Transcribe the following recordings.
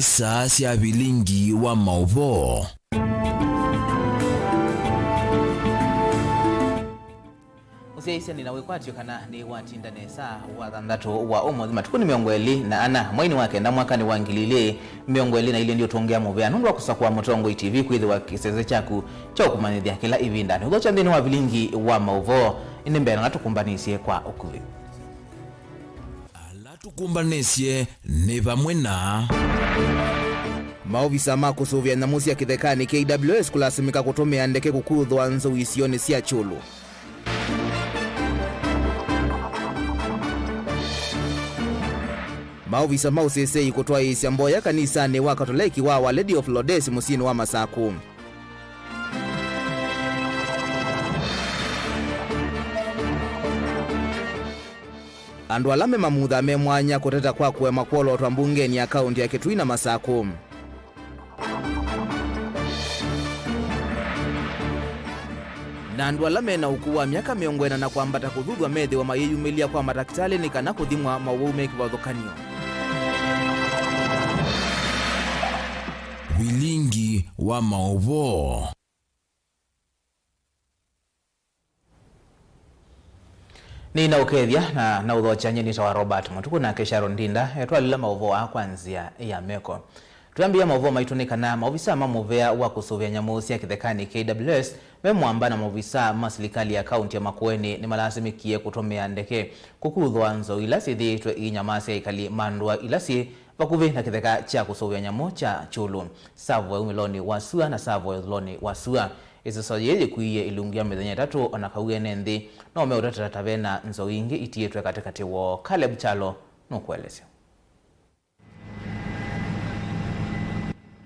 nesa cia Vilingi wa Mauvoo. Usiaisia ninawekwatio kana ni watinda nesa wa thandatu wa umuthi matuku ni miongo eli na ana mwaini wake na mwaka ni wangilile miongo eli na ile ndio tuongea muvea nundu wa kusakwa Mutongo TV kwithi wa kiseze chaku cha kumanithia kila ivinda ni uthocha nthini wa Vilingi wa Mauvoo ini mbena natukumbanisie kwa ukuvi ala tukumbanisye ni vamwe na maovisa ma kusuvia nyamu cia kithekani KWS kulasimika kutumia ndeke kukuthwa nzou isioni cia chulu. Maovisa ma UCC kutoa isya mboya kanisani wa Katoliki wa Our Lady of Lourdes musini wa Masaku. Andu alame mamutha me mwanya kuteta kwa kuema kwolo twa mbungeni ya kaunti ya Kitui na Masaku. Na andu alame na ukuwa miaka miongwena na kwambata kuthuthwa methi wa mayeyumilia kwa madaktari ni kana kuthimwa mawaume kivathukanio. Vilingi wa Mauvoo. Ni na ukethia na uthocha nyeni wa Robert Mutuku na Kesharo Ndinda etwalila Mauvoo kwanzia ya meko. Tuambia Mauvoo maitunika na maofisa mamuvea wa kusuvia nyamu cia kithekani KWS memwamba na maofisa ma serikali ya kaunti ya Makueni ni malasimikie kutumia ndeke kukuthwa nzou ila cithitwe inyama cia ikali mandwa ila ci vakuvi na kitheka cha kusuvia nyamu cha chulu savo umiloni wa sua na savo uloni wa sua isiso yeye kuiye ilungia mithenya 3 ona kauye nthi no meutata tavena nzou ingi itietwe katikati wo Caleb Chalo no kuelezea.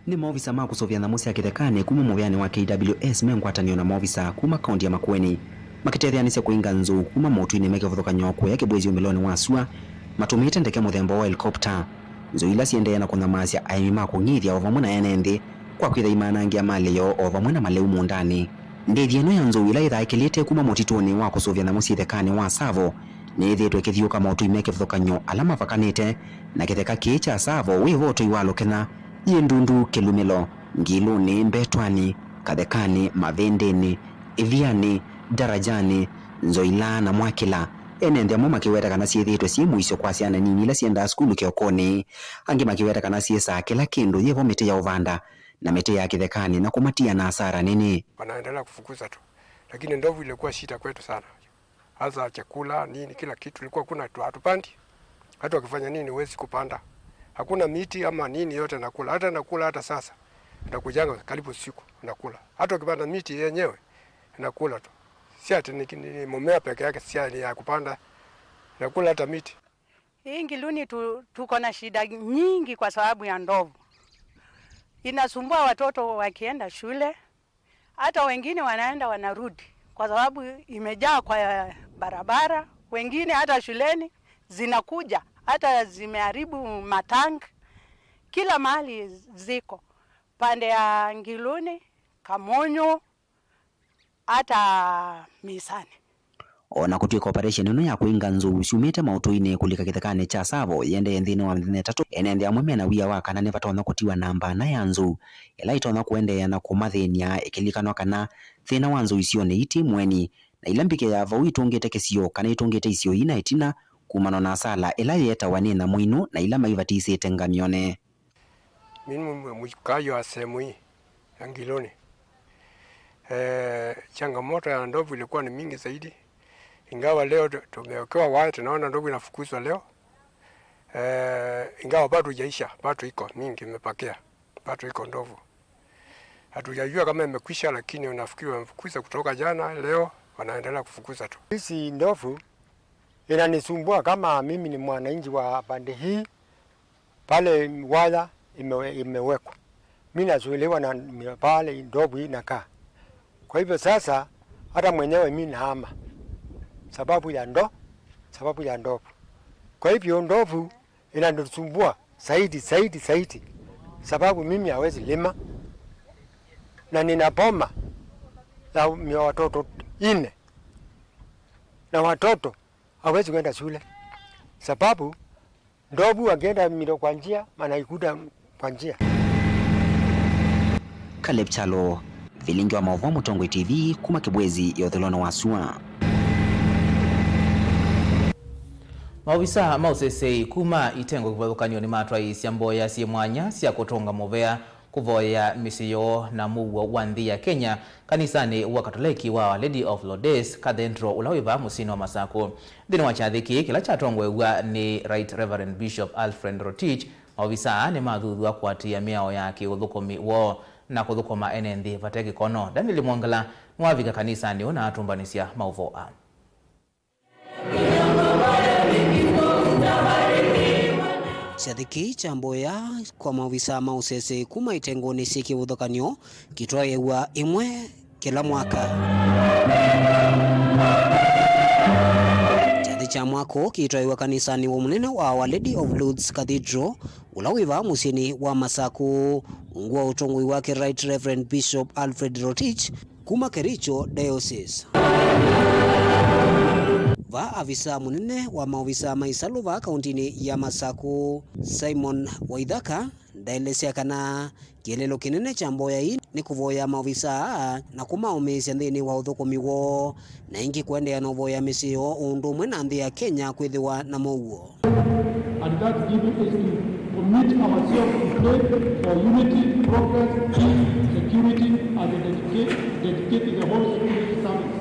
Ni maofisa ma kusovia nyamu cia kithekani kuma muveani wa KWS mengwatanio na maofisa kuma kaunti ya Makueni makitethanicia kuinga nzou kuma motu-ini mekivuthukanyo kuya kibwezi umiloni wa sua matumite ndeke muthemba wa helicopter nzou ila ciendeea na kunyamasya aimi ma kung'ithia o vamwe na ene nthi kwa kwitha imanangia malio o vamwe na maleu mundani. Ndithi ino ya nzou ila ithaikilite kuma mutituni wa kusovia nyamu cia kithekani wa Savo ni ithitwe kithiuka motu-ini mekivuthukanyo ala mavakanite na kitheka kii cha Savo wi votoi wa Lukena Yendundu Kelumilo Ngiluni Mbetwani Kathekani Mavendeni Iviani Darajani Nzoila na Mwakila ene nthi amwe makiweta kana ciithitwe cie muico kwa ciana nini ila cienda skulu kiokoni angi makiweta kana ciesa kila kindu yevo miti ya uvanda na miti ya kithekani na kumatia na hasara nini. Wanaendelea kufukuza tu, lakini ndovu ilikuwa shida kwetu sana, hasa chakula nini kila kitu ilikuwa kuna hatupandi, hata wakifanya nini huwezi kupanda, hakuna miti ama nini yote nakula, hata sasa nakujanga karibu siku nakula, hata ukipanda miti yenyewe nakula tu, si ati ni mmea peke yake, si ya kupanda nakula hata miti. Hii Ngiluni tuko na shida nyingi kwa sababu ya ndovu. Inasumbua watoto wakienda shule, hata wengine wanaenda wanarudi kwa sababu imejaa kwa barabara, wengine hata shuleni zinakuja, hata zimeharibu matang, kila mahali ziko pande ya Ngiluni, Kamonyo, hata Misani. Ona kutwika operation ino ya kuinga nzou ciumite mautu-ini kulika kithekani cha Savo yende nthini wa mithenya 3 ene nthi amwe mena wia wa kana nivatona kutiwa namba na ya nzou ila itona kuendeea na kumathinia ikilikanwa kana thina wa nzou icio ni iti mweni na ila mbike ya vau itungite kisio kana itungite icio ina itina kumano na sala ila yeta wanina mwinu na ila maivatisite ngamione. Mimi mkayo wa sehemu hii ya Ngiluni, changamoto ya ndovu ilikuwa ni mingi zaidi, ingawa leo tumewekewa waya, tunaona ndovu inafukuzwa leo, ingawa bado haijaisha, bado iko mingi imepakia, bado iko ndovu. Hatujajua kama imekwisha, lakini unafikiri wamefukuza kutoka jana, leo wanaendelea kufukuza tu. Hizi ndovu inanisumbua kama mimi ni mwananchi wa pande hii, pale waya imewekwa. Mimi nazuiliwa na pale ndovu inakaa. Kwa hivyo sasa hata mwenyewe mimi nahama sababu ya ndovu. Kwa hivyo ndovu inanisumbua zaidi sababu mimi hawezi lima na nina boma la watoto 4 na watoto hawezi kwenda shule sababu ndovu wakienda milo kwa njia anaikuta kwa njia. Caleb Chalo, Vilingi wa Mauvoo, Mutongwe TV, kuma kibwezi yothelona wasua. Mauvisa mausesei kuma itengo kivathukanio ni matwa isya mboya si mwanya sia kutonga movea kuvoya misiyo na muwo wa nthi ya Kenya kanisani wa Katoliki wa Lady of Lourdes Cathedral ulawiva musini wa Masaku. Thini wa chathiki kila chatongwe ni Right Reverend Bishop Alfred Rotich. Mauvisa ni mathuthua kuatia miao yake uthukumi wo na kuthukuma ene nthi vateki kono. Daniel Mwangala mwavika kanisani una atumbanisya Mauvoo. Chathiki cha mboya kwa mauvisa mausese kuma itengoni siki uthokanio kitwayewa imwe kila mwaka. Chathi cha mwako kitwayewa kanisani wa munene wa Lady of Lourdes Cathedral ulawiva musini wa Masaku ungua utongwi wake Right Reverend Bishop Alfred Rotich kuma Kericho Diocese. Va avisa munene wa mauvisa maisalu va kauntini ya Masaku Simon Waithaka ndaelesea kana kielelo kinene cha mboya hii ni kuvoya mauvisa na kumaumisya nthini wa uthukumi wo na ingi kuendea na uvoya misio undu umwe na nthi ya Kenya kwithiwa na mouo. And that giving is to commit ourselves to pray for unity, progress, peace, security, and dedicate the whole security service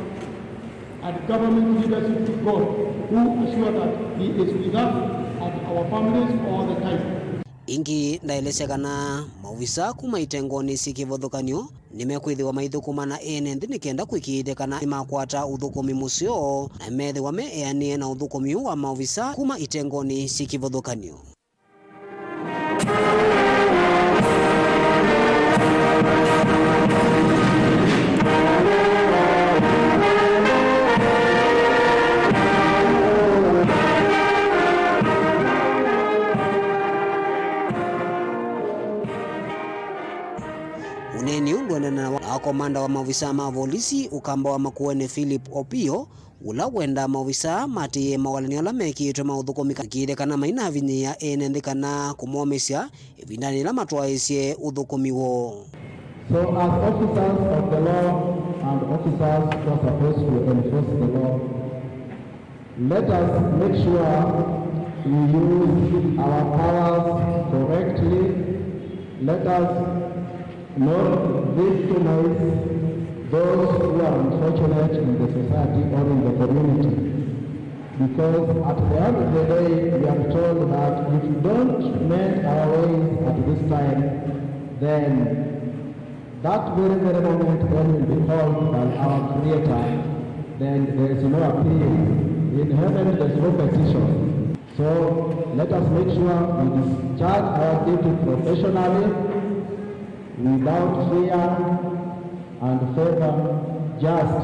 and government leadership to God, who assure that He is with us and our families all the time. Ingi ndaelesea kana mauvisa kuma itengoni sikivothukanio nimekwithiwa maithukumana ene nthi nikenda kwikithia kana imakwata uthukumi musio na methiwa meeanie na uthukumi wa mauvisa kuma itengoni sikivothukanio. Uneni undwanana na komanda wa mauvisa ma polisi ukamba wa Makueni Philip Opio ula wenda mauvisa mati mawalanio la mekitwe mauthukomi kire kana maina vinya ene ndikana kumomesya ivindani la matwaisye uthukumi wo. So as officers of the law and officers who are supposed to enforce the law, let us make sure we use our powers correctly. Let us not victimize those who are unfortunate in the society or in the community. Because at the end of the day, we are told that if we don't mend our ways at this time, then that very moment when we be called by our Creator, then there is no appeal. In heaven there is no petition. So let us make sure we discharge our duty professionally, without fear and favor, just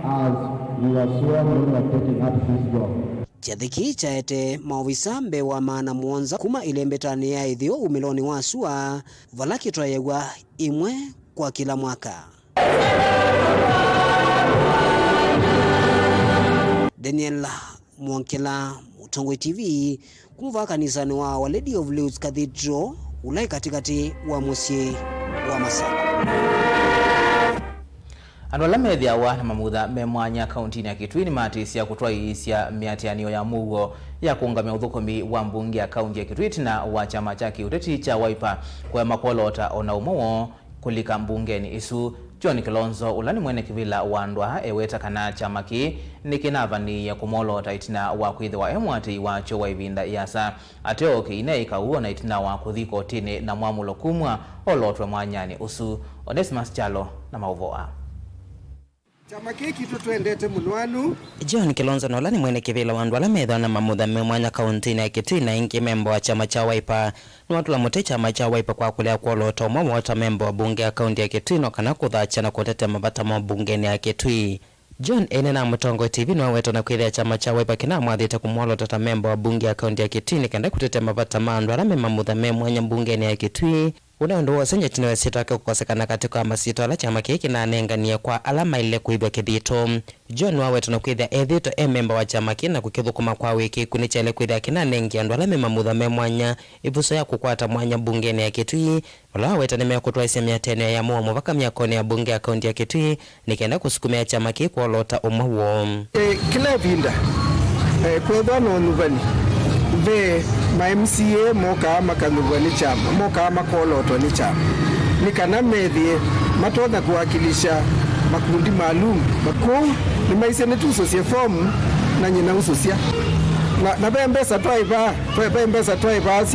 as we were sworn when we were taking up this job. Chathiki chaete mauvisa mbewa maana muonza kuma ilembetani ya ithio umiloni wa sua vala kitwayewa imwe kwa kila mwaka. Daniel Mwangala, Mutongwe TV, kumva kanisani wa Lady of Lourdes Cathedral ulai katikati wa musye wa Masaku. Andola methiawa na mamutha me mwanya kauntini ya Kitui ni matisia kutwaisya miatianio ya mugo ya kuungamia uthukumi wa mbunge ya kaunti ya Kitui na wa chama cha kiuteti cha Wiper kwa makolota ona umowo kulika mbungeni isu. John Kilonzo ulani mwene kivila wandwa eweta kana chama ki nikinavani ya kumolota itina wa kwithiwa emwati wacho wa ivinda yasa ateo kiine ikauona itina wa kuthiko tini na mwamulo kumwa olotwe mwanyani usu. Onesimus Chalo na Mauvoo. Chama kiki tuendete mulwanu. John Kilonzo nolani mwene kivila wandu ala medha na mamutha mwanya kauntini ya Kitui na ingi membo wa chama cha Wiper ni watu la mute chama cha Wiper kwa kulea kuolota umomo wata membo wa bunge ya kaunti ya Kitui no kana kuthacha na kutete mabata mwa bungeni ya Kitui. John ene na Mutongwe TV no weto na kwithia chama cha Wiper kina mwathite kumwolota ta membo wa bunge ya kaunti ya Kitui kenda kutete mabata mandu ala memamutha mwanya bungeni ya Kitui Unaondo wasenye tinewe sitake kukosekana katika masito ala chama kiki na anengania kwa alama ile kuibwa kithito. John wawe tunakwithia ethito memba wa chama kina kukithukuma kwa wiki kunicha ile kwithia kina nengia ndo alame mamutha me mwanya ivuso ya kukwata mwanya bungeni ya Kitui. Wala wawe tanemea kutwaisia miatene ya mua muvaka miakone ya bunge ya kaunti ya Kitui nikenda kusukumia chama kiki kwa lota umawo. Kila vinda kwethwa no nubani ve ma MCA moka makanubani chama moka makoloto ni chama nikana medhie matodha kuwakilisha makundi maalum makuu ni maisene tu sosia form na nyina usosia na bembesa twaiba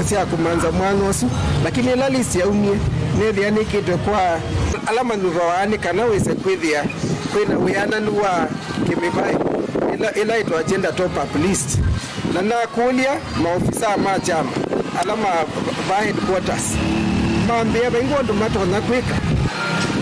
sia kumanza mwanosu lakini lalisi ya umie nedhia nikitwe kwa alama nuvawaani kana wese kwithia kwina wiana nuwa kimibai ila ito agenda top up list na nakulia maofisa ma chama alama ba headquarters maambia bengondo matona kwika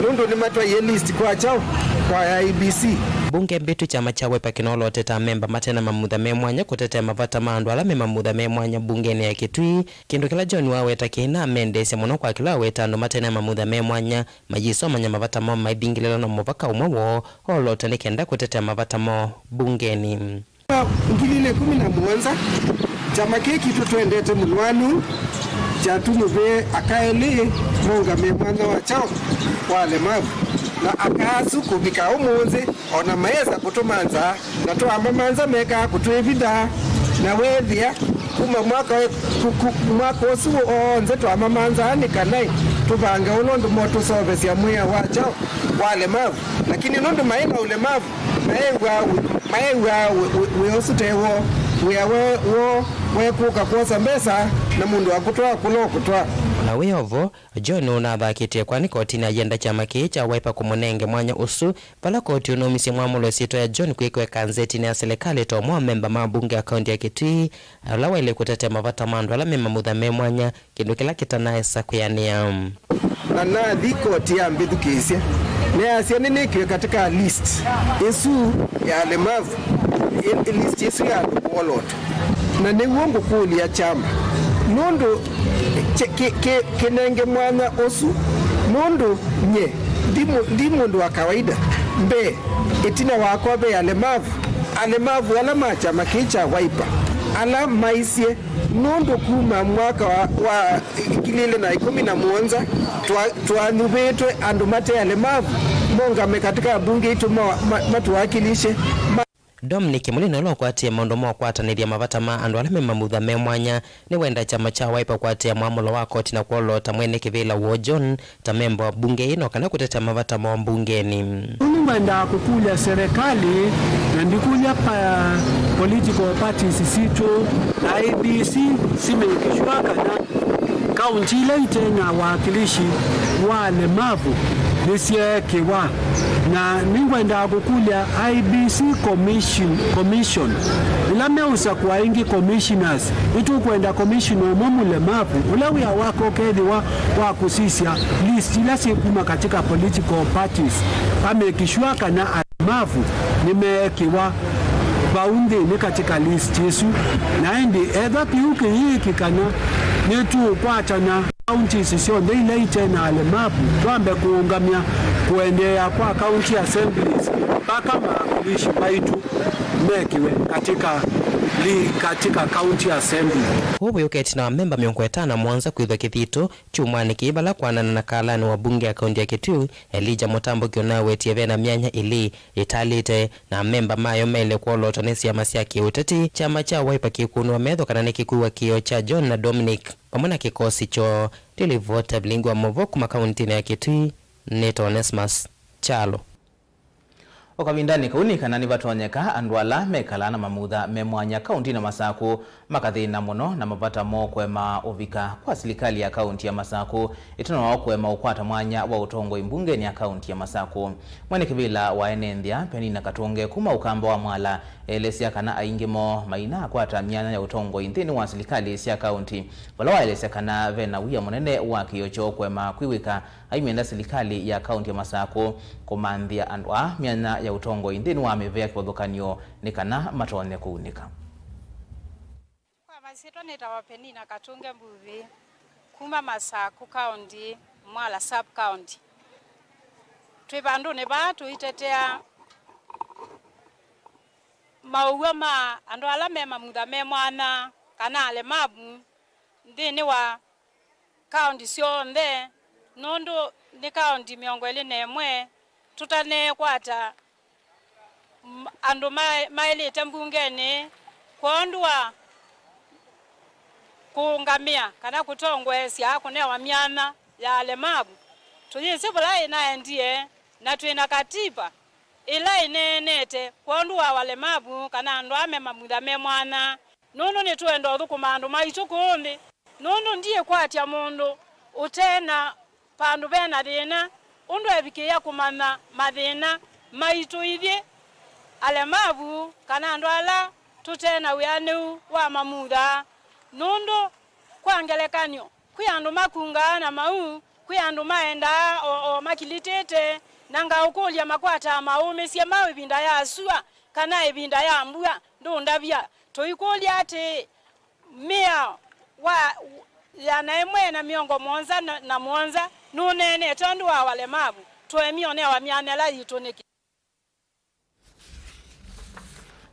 lundo ni matwa ye list kwa chao kwa IBC bunge mbitu chama cha Wiper kinolote ta memba matena mamutha me mwanya kutetea mavata mandu alame mamutha me mwanya bungeni ya Kitui kindu kila John wawe takina mendese muno kwa kila wetano matena mamutha me mwanya majiso manya mavata mo maibingilelo na muvaka umawo olote nikenda kutetea mavata mo bungeni. Ngilile 11 chama kiki tutwendete mulwanu chatunube akaele monga me mwana wa chao wale mavu na akasu kubika umunzi ona maeza kutumanza na tuamba manza meka kutuevida na wethia kuma mwaka osu onze tuamba manza nikanai tubanga unondo moto service ya muya wachao wale mavu lakini nondo maena ule mavu maewa weosutewo wekuka kuosa mbesa na mundu akutoa kulo kutoa na weovo John unathakitie kwani kotini agenda chama kii cha Wiper kumunenge mwanya usu pala koti unomisi mwamulo sito ya John kuikwe kanzeti ya serikali tomwa memba mabunge ya kaunti ya Kitui alawa ile kutetea mavata mandu ala mema mutha me mwanya kindu kila kitanaesa kuyania na koti ya mbithu kisia ne asia nini kiwe katika list esu ya lemavu list yesu ya woloto na ne uongo kuli ya chama nondo kenenge mwana osu nondo nye ndimo ndo wa kawaida mbe itina wako be alemavu ala macha makicha Wiper ala maisie nondo kuma mwaka wa kilile na 11 tuanubetwe andumate alemavu monga mekatika bunge itu matuwakilishe Dominic mulino lo kwatia mondo mo kwatanithia mavata ma andu alame mamutha me mwanya ni wenda chama cha Wiper kwatia mwamulo wa koti na kuolota mwene kivila wo John ta memba wa bunge ino kana kutetea mavata ma bungeni wenda kukulia serikali na ndikulia pa political parties situ IBC simekishwa kana kaunti ile tena wakilishi wale mavu nisiekewa na ningwenda kukulia IBC commission ilame usa kwa ingi commissioners itu kwenda commissioner momule mavu ule ya wako kedi wa kusisia list ila sikuma katika political parties amekishwa kana mavu nimekiwa baundi ni katika list yesu na ndi edha piuke hiki kana netu kwatana county session ile tena alemavu tuambe kuungamia kuendea kwa county assemblies mpaka makulishi baitu mekiwe katika county assembly hubu yuketi na memba miongo etana mwanza kuithwa kithito chumani kibala kwanana na kalani wa bunge ya kaunti ya Kitui Elija Mutambo kiona wetie vena mianya ili italite na memba mayo mele kwa lotonesi ya masia kiuteti chama cha Wiper kikunwa medho kanani kikuwa kio cha John na Dominic pamona kikosi cho tilivota Vilingi wa Mauvoo kuma kaunti ya Kitui Neto Onesmus Chalo Okavindani kaunikana ni vatonyeka andwala mekala na mamutha me mwanya kaunti na Masaku makathina muno na mavata mo kwema uvika kwa serikali ya kaunti ya Masaku itano wao kwema ukwata mwanya wa utongoi mbungeni ya kaunti ya Masaku mwene kivila wa enenthia Penina Katunge kuma ukamba wa mwala elesia kana aingimo maina kwata myanya ya utongoi nthini wa serikali ya kaunti wala elesia kana vena wia munene wa kiocho kwema kwiwika aimenda serikali ya kaunti ya Masaku kumanthia andwa myanya ya utongo indini wa mevea kivothokanio nikana matone kuunika kwa masito nitawa Penina Katunge mbuvi kuma Masaku County mwala sub county. Twibandu ne batu itetea mauwa ma ando ala mema muda me mwana kana ale mabu ndini wa county sio nde nondo ni county miongweli nemwe tutane kwata ando maili tembungene kwondwa kuungamia kana kutongwe sia kunewa myana ya alemabu tuyisibula ina ndiye na twina katiba ila inenete kwondwa walemabu kana ndo amema muda me mwana nono ni tuendo thukumandu maitu kundi nono ndiye kwatya mundu utena pandu bena thina undu ebikia kumana mathina maitu ithie alemabu kana ndo ala tutena wianu wa mamutha nundu kwa ngelekanyo kwi andu makungana mau kwi andu maenda o makilitete nanga ukulya makwata maume sia mawe binda ya asua kana ebinda ya mbua ndundabya toikulya ati mia wa ya naemwe na miongo monza na monza nunene tondu wa walemabu toemione wa mianela yitoneki.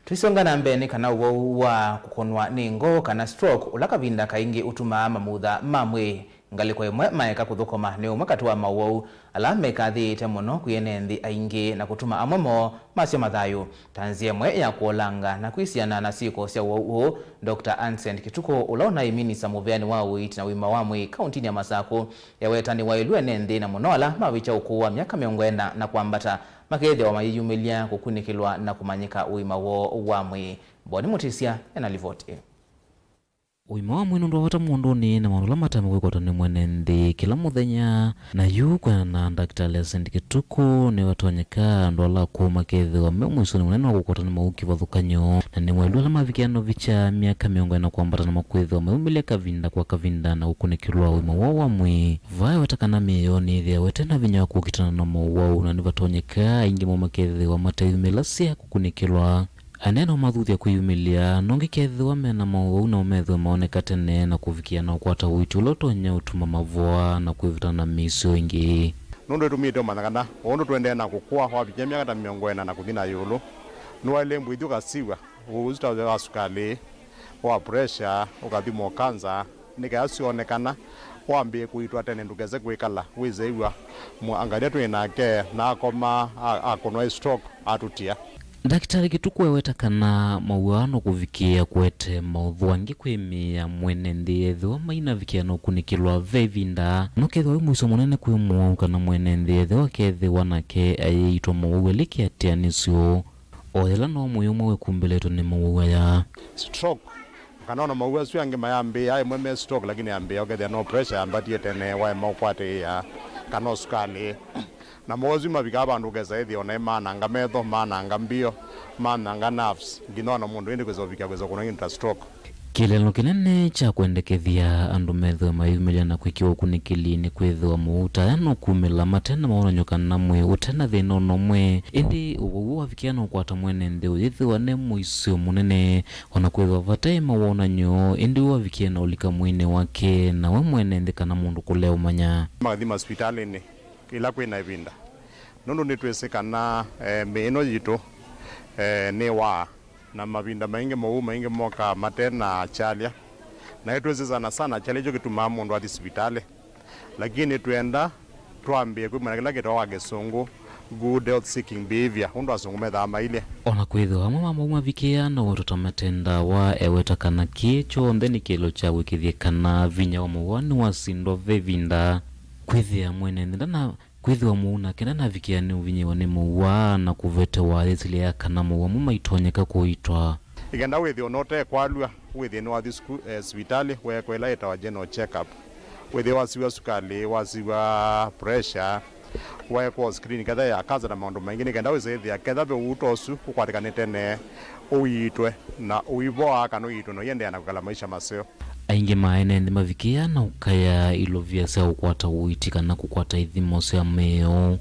Twisonga na mbene kana uwo wa kukonwa ningo kana stroke ulakavinda kaingi utuma mamutha mamwe ngaliko imwe maeka kuthukoma ni umwe kati wa Mauvoo ala mekathite muno kuyenendi aingi na kutuma amwemo masio mathayu tanzia mwe ya kuolanga na kwisiana na siko sia uwo Dr. Ansend Kituko ulaona iminisa muveani wa uiti na wima wamwe kauntini ya Masaku ya wetani wa ilue nendi na munoala mawicha ukuwa miaka miongwena na kuambata makethe wa mayiyumilia kukunikilwa na kumanyika uima wo wamwe Boni Mutisia enalivoti. Uima wa mwinu ndo wata muondoni na manula matame kwekota ni mwene ndi kila muthenya na yu kwa na Dr. Ansend Kituko ni watonyeka ndo ala kuma kethe wa mwisho ni mwenene wa kwekota ni mauki vathukanyo na ni mwelu ala mavikiano vicha miaka miongo na kuambata na makwethe wa meumilia kavinda kwa kavinda na kukunikilwa uima wa wamwe vai watakana miyoni thia wetena vinya wa kukitana na Mauvoo na ni vatonyeka ingi mwa makethe wa matayumila sia kukunikilwa aneno mathuthia kuyumilia nongi kethiwa mena Mauvoo na umethwe maoneka tene na kuvikia na ukwata uitu ulotonya utuma mavoa na kwivitana misio ingi nundu tumite managana ondo twende na kukua wa bijamia kata miongwena na kuthina yulu nuwa ile mbwithu kasiwa uzita wa sukali wa pressure ukathimo kanza nikayasionekana wambie kuitwa tene ndugeze kwikala wizeiwa muangalia twinake na akoma akonwa stroke atutia. Daktari Kituko wetakana mauano kuvikia kwete Mauvoo angi kwimia mwene ndiethiwa maina vikiano kunikilwa vevinda nokethwa mwiso munene kwimwa kana mwene ndiethiwa kethiwa nake ayeitwa Mauvoo likiatianisyo othela no muyumwe wekumbiletwo ni Mauvoo ya stroke kana na Mauvoo sio ange mayambi ai mweme stroke lakini ambi okethia no pressure ambatie tene wa maukwate ya kana sukali na mozi mabika bandu geza ethi ona mananga metho mananga mbio mananga nerves ngino mundu indi kwezovika kwezo kuna intra stroke kilelo kinene cha kwendekethia andu metho mayumilia na kwikiwa kunikilini kwethwa muuta yano kumila matena maona nyoka namwe utena thino nomwe indi uwo wavikiana kwata mwene ndi uyithiwa ne muisio munene ona kwethwa vatai mawona nyo indi wavikiana ulika mwine wake na we mwene ndi kana mundu kulea umanya mathima hospitalini ila kwina ibinda nundu nitwesekana meeno yitu ni wa na mabinda maingi Mauvoo maingi moka matena chalia na itwezezana sana chalia jo kituma mundu athi hospitali lakini twenda twambie kwimana kila kitu wa gesungu good health seeking behavior undu asungu methama ile ona kwithwa mama Mauvoo vikia na watoto matenda wa ewetakana kicho ndeni kilo cha wikithie kana vinya wa Mauvoo ni wasindo vevinda kwithia mwene ndana kwithwa muuna kena na vikiani uvinyiwa ni Mauvoo na kuvete wa thile ya kana Mauvoo mumaitonyeka kuitwa igenda withi onote kwalua withi ni wathi hospitali we kwela ita wa general check up withi wasiwa sukali wasiwa pressure we kwa screen kada ya kaza na maundu mengine igenda withi ya ketha be utosu kukwatikane tene uitwe na uivoa kana uitwe no yende na kukala maisha maseo aingi maene ndi mavikia na ukaya ilovia sa ukwata uiti kana kukwata ithimo sia meo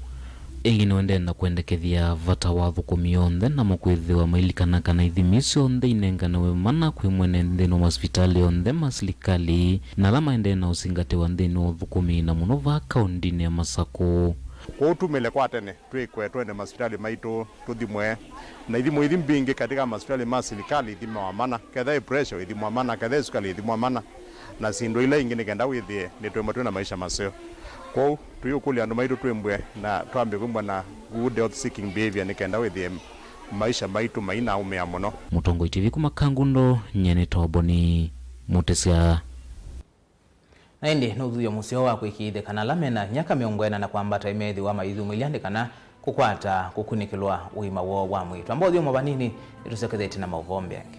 Egi wende na kuendekethia vata wa thukumi onthe na mukwithiwa mailikana kana ithimisi onthe inengana we mana kwi mwene nthini wa hospitali onthe masirikali na ala maende na usingate wa nthini wa thukumi na muno va kaundini ya Masaku. Kwa utumile kwa tene twikwe twende hospitali maitu tuthimwe na ithimo mbingi katika hospitali ma serikali ithimo wa mana ketha pressure ithimo wa mana ketha sukali ithimo wa mana na sindo ile ingine kenda withie ni twemwe na maisha maseo. Kwa tuyukuli andu maitu twembwe na twambe kumwa na good health seeking behavior ni kenda withie maisha maitu maina umea muno. Mutongo TV kuma Kangundo nyene toboni mutesia na indi nuthuyo musio wa kwikithe kana lamena nyaka miongwena na kwambata imethi wa maithu miliandikana kukwata kukunikilwa uima wo wa mwitu ambao thio mabanini itusekethete na mauvombe yake.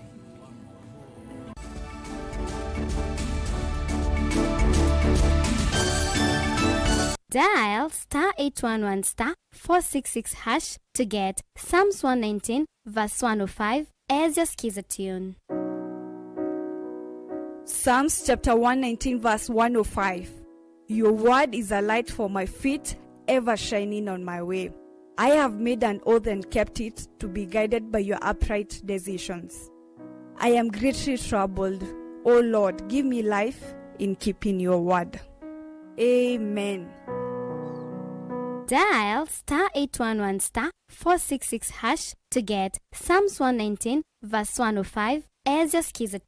Dial *811*466# to get Psalms 119 verse 105 as your skiza tune. Psalms chapter 119 verse 105. Your word is a light for my feet, ever shining on my way. I have made an oath and kept it, to be guided by your upright decisions. I am greatly troubled. O Lord, give me life in keeping your word. Amen. Dial *811*466# to get Psalms 119 verse 105 as your skiza.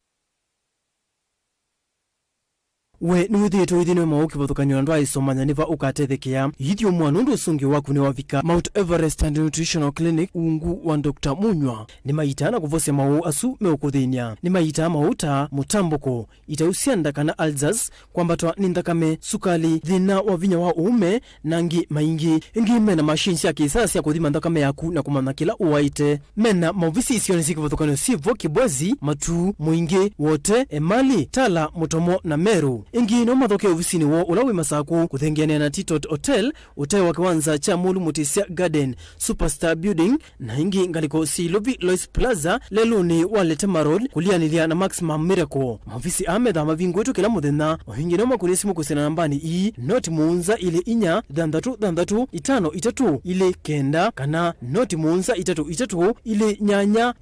We nuthito ithino mauki bathukanyo ndo aisomanya niva ukatethekia yithio mwana ndo sungi waku ni wavika Mount Everest and Nutritional Clinic ungu wa Dr. Munywa ni maitana kuvose mau asu meukuthenia ni maita mauta mutamboko itausianda kana alzas kwambatwa ni ndakame sukali thina wa vinya wa uume nangi maingi ingi mena machines ya kisasa ya kuthima ndakame yaku na kumana kila uwaite mena mauvisi isioni siki bathukanyo sivo kibwezi matu muingi wote emali tala mutomo na meru ingi no mathoke ofisini wo ulawi Masaku kuthengeana na Titot Hotel utai wa kiwanza cha Mulu Mutisia Garden Superstar Building na ingi ngaliko Silovi Lois Plaza leluni Waletema Road kulianilia na Maximum Miracle mavisi amedha mavingu wetu kila muthenya wahingi no makunisimu kusena nambani i noti muunza ile inya dandatu itano itatu ile kenda kana noti muunza itatu ile nyanya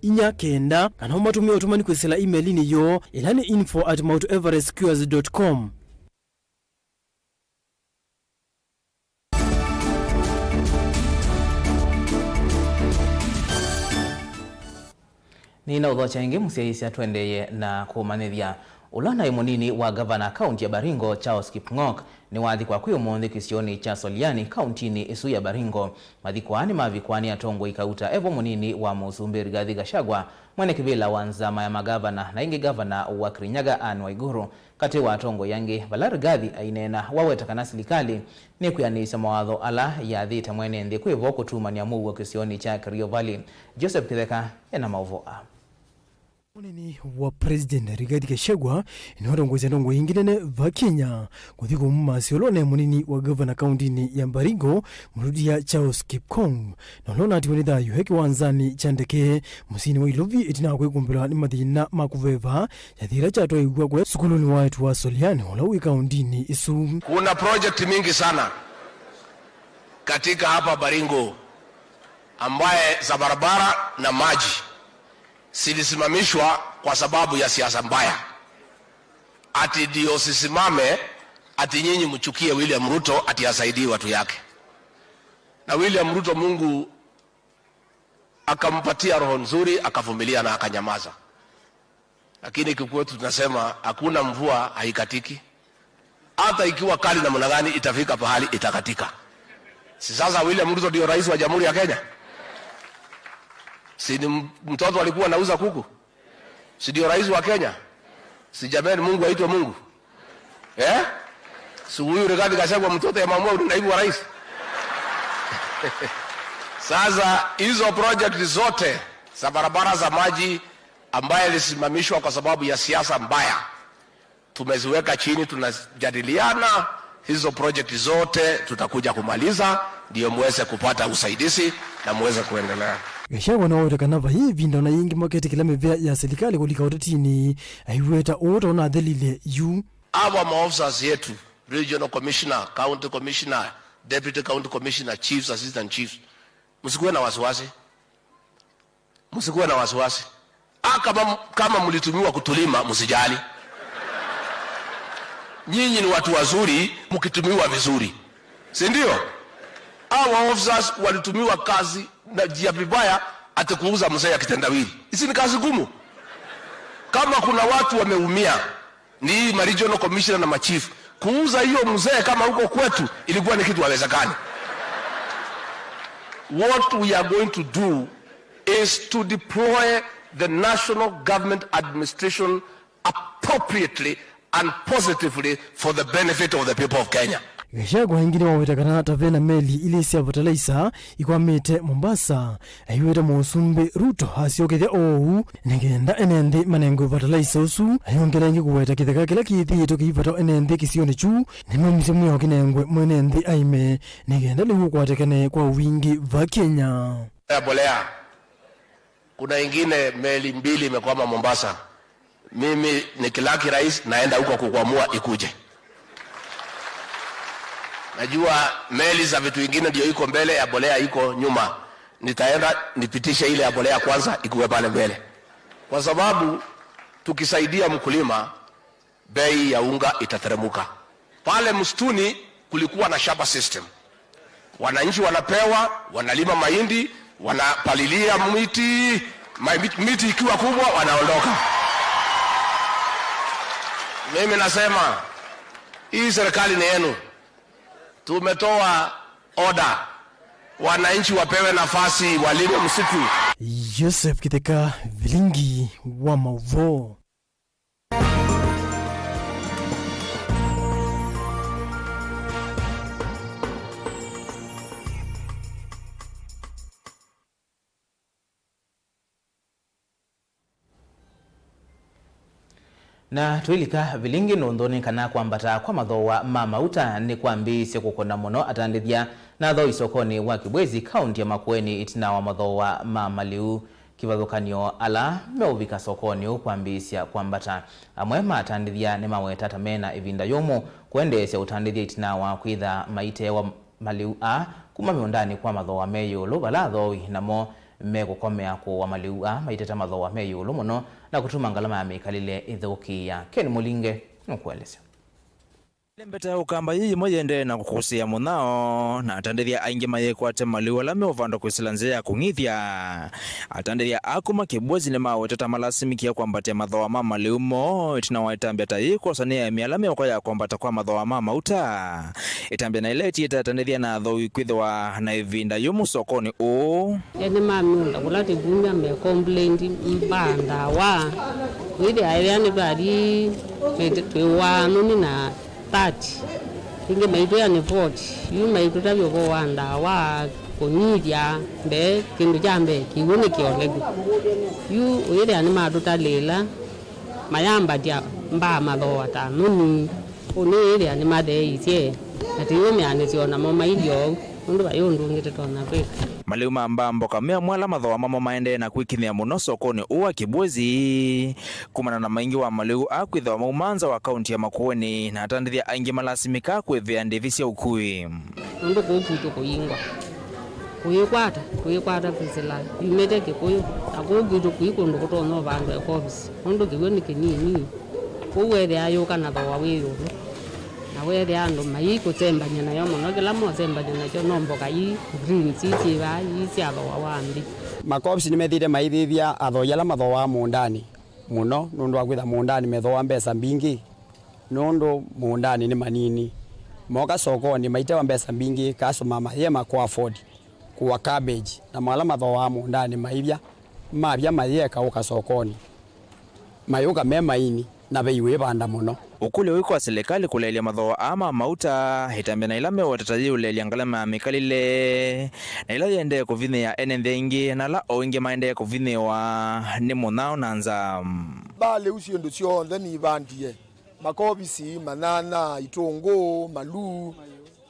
inya kenda kana umatumia utumani kwesela email ni yo ilani info@mouteverestcures.com. Nina udhocha ingi musiaisi tuendeye na kumanithia ulana imunini wa gavana kaunti ya Baringo Charles Kipng'ok ni wathi kwa kuyo mondi kisioni cha Soliani kauntini isu ya Baringo mathikwani mavikwani atongo ikauta evo munini wa Musumbi Rigathi Gachagua mwene kivila wanzama ya magavana na ingi gavana wa Kirinyaga Anne Waiguru kati wa atongo yangi vala Rigathi ainena waweta kana silikali ni kuyanisa mawatho ala ya dhita mwene ndi kuivo kutuma ni Mauvoo kisioni cha Kerio Valley. Joseph Kitheka ena Mauvoo. Munini wa President Rigathi Gachagua inawatongoza ndongo ingine ne Kenya kuthiko mumasiolone munini wa governor county ya Baringo murudia Charles Kipkong na lona ati wenida yuheki wanzani chandeke musini wa ilovi itina kwekumbira ni mathina makuveva yathira chato igwa kwe sukuluni waitu wa Soliani ulawi county isu. Kuna project mingi sana katika hapa Baringo ambaye za barabara na maji silisimamishwa kwa sababu ya siasa mbaya. Ati ndio sisimame ati nyinyi mchukie William Ruto ati asaidie watu yake. Na William Ruto Mungu akampatia roho nzuri, akavumilia na akanyamaza. Lakini kikwetu tunasema hakuna mvua haikatiki. Hata ikiwa kali na namna gani itafika pahali itakatika. Si sasa William Ruto ndio rais wa Jamhuri ya Kenya? Si mtoto alikuwa anauza kuku? Si ndio rais wa Kenya? Si jamani Mungu aitwa Mungu? Si huyu Rigathi Gachagua mtoto ya mama naibu wa rais? Sasa hizo project zote za barabara za maji ambaye ilisimamishwa kwa sababu ya siasa mbaya tumeziweka chini, tunajadiliana hizo project zote tutakuja kumaliza ndio muweze kupata usaidizi na muweze kuendelea. Gachagua na wote kanava hivi ndo na yingi market kila mevya ya serikali kulika utatini aiweta oto na dhelile yu aba maofficers yetu regional commissioner, county commissioner, deputy county commissioner, chiefs, assistant chiefs. Msikuwe na wasiwasi. Msikuwe na wasiwasi. Kama mlitumiwa kutulima, msijali. Nyinyi ni watu wazuri mkitumiwa vizuri. Si ndio? Our officers walitumiwa kazi na jia vibaya atakuuza mzee ya kitendawili. Hizi ni kazi gumu. Kama kuna watu wameumia ni regional commissioner na machief. Kuuza hiyo mzee kama huko kwetu ilikuwa ni kitu haiwezekani. What we are going to do is to deploy the national government administration appropriately and positively for the benefit of the people of Kenya. Gashagwa ingine wawetakana tavena meli ili isi avotalaisa ikwamite Mombasa ayiweta musumbi Ruto hasiokethia ohu negenda enende manengo vatalaisa usu ayongela ingi kuweta kitheka kila kithi ito kivato enende kisione chu nimemsimu ya kinengwe mwenende aime negenda lihu kwatekane kwa wingi va Kenya. Bolea kuna ingine meli mbili imekwama Mombasa. Mimi nikilaki rais naenda huko kukwamua ikuje. Najua meli za vitu vingine ndio iko mbele, ya Bolea iko nyuma. Nitaenda nipitishe ile ya Bolea kwanza ikuwe pale mbele. Kwa sababu tukisaidia mkulima bei ya unga itateremuka. Pale msituni kulikuwa na shamba system. Wananchi wanapewa, wanalima mahindi, wanapalilia miti ikiwa kubwa wanaondoka. Mimi nasema hii serikali ni yenu. Tumetoa order wananchi wapewe nafasi walime msitu. Joseph Kiteka, Vilingi wa Mauvoo. Na twilika Vilingi nondoni kana kwambata kwa mathoa mamauta ni kwambise kukona muno atandithia na tho isokoni wa Kibwezi kaunti ya Makueni itina wa mathoa mamaliu kivathukanio ala meuvika sokoni ukwambisia kwambata amwe matandithia ni mawetata mena ivinda yomo kuendesya utandithia itina wa kwitha maite wa maliu a kuma miondani kwa mathoa meyulu vala thoi namo megukomea kwa maliu a maiteta mathoa meyulu muno na kutuma ngalama ya mikalile ithukia. Ken Mulinge nukueleza. Lembeta ukamba yiyi moyende na kukusia munao na atandithia aingi mayekwate maliu ala meuvanda kwisilanzia ya kung'ithia. Atandithia akuma Kibwezi ni maweteta malasimikia kwambatia mathoa ma maliu mo itina waitambia tayiko sania ya miala mewako ya kwambata kwa mathoa ma mauta. Itambia na ileti itatandithia na thoi kwithwa na ivinda yumu sokoni o. Yani mamiunda kulati bumia me complaint mbanda wa. Widi ayani bari tuwanu ni na 30 inge maitu ya ni 40 yu maitu tabyo ko wanda wa konyidia mbe kindu jambe kiwone kiolegu yu uyede ani maduta lela mayamba dia mba mathoa ta nuni one ile ani made itie ati yumi ani siona mama ilio ndu bayondu ngite tona peka maliu mamba mboka mea mwala mathoa mama maende na kwikithia muno sokoni uwa Kibwezi kumana na maingi wa maliu akwithwa maumanza wa kaunti ya Makueni na atandithia aingi malasimika kwithia ndivisia ukui ndu kuputo kuingwa kuyikwata kwisila yumete kikuyu akugitu kuyikundu kutono bandu ekobisi ndu kiweni kinini kuwethe ayuka na thoa wiyuru na wethe andu mayiko tsembanya nayo muno kila mo tsembanya nacho nomboka yi green city ba yi cia thoa wambi makobisi nimethire maithithia athoya la mathoa mundani muno nundu akwitha mundani methoa mbesa mbingi nundu mundani ni manini moka sokoni maitewa mbesa mbingi customer maye makwa afford kuwa cabbage na mala mathoa mundani maivya mabya mayeka uka sokoni mayuka memaini na beiwe banda muno ukule wiko wa serikali kulelia mathoa ama mauta hitambia na ilame watataji ulelia ngalama mikalile na ila yende kuvine ya enendengi na la oinge maende kuvine wa ni munao na nza bale usiendo sionthe ni bandie makobisi manana itongo malu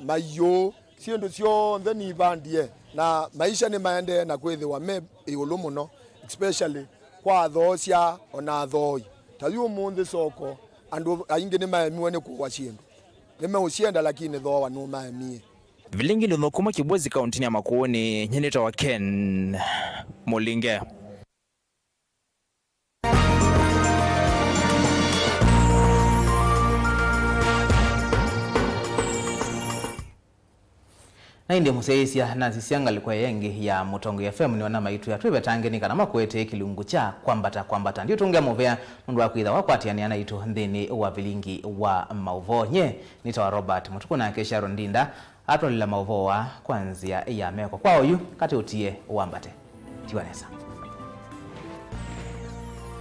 mayo siendo sionthe ni bandie na maisha ni maende na kwithiwa me igulu muno especially kwa thocia ona thoi tayu munde soko andu aingi ni maemiwe ni kuwa chiendo nime usienda lakini thoa no maemie Vilingi ndio kuma kibwezi kaunti ya Makueni nyeneta wa Ken Mulinge. Na indi museisia na zisianga likuwa yengi ya Mutongo FM ni wana maitu ya tuwe tangeni kana makuete kilungu cha kwambata ndio tungia movea mundu wa kuidha wakwatiani anaitu ndini wa Vilingi wa Mauvoo nye nitawa Robert Mutuku na Kesharo Ndinda atwa lila Mauvoo wa kwanzia ya meko kwa oyu kati utie uambate tiwanesa.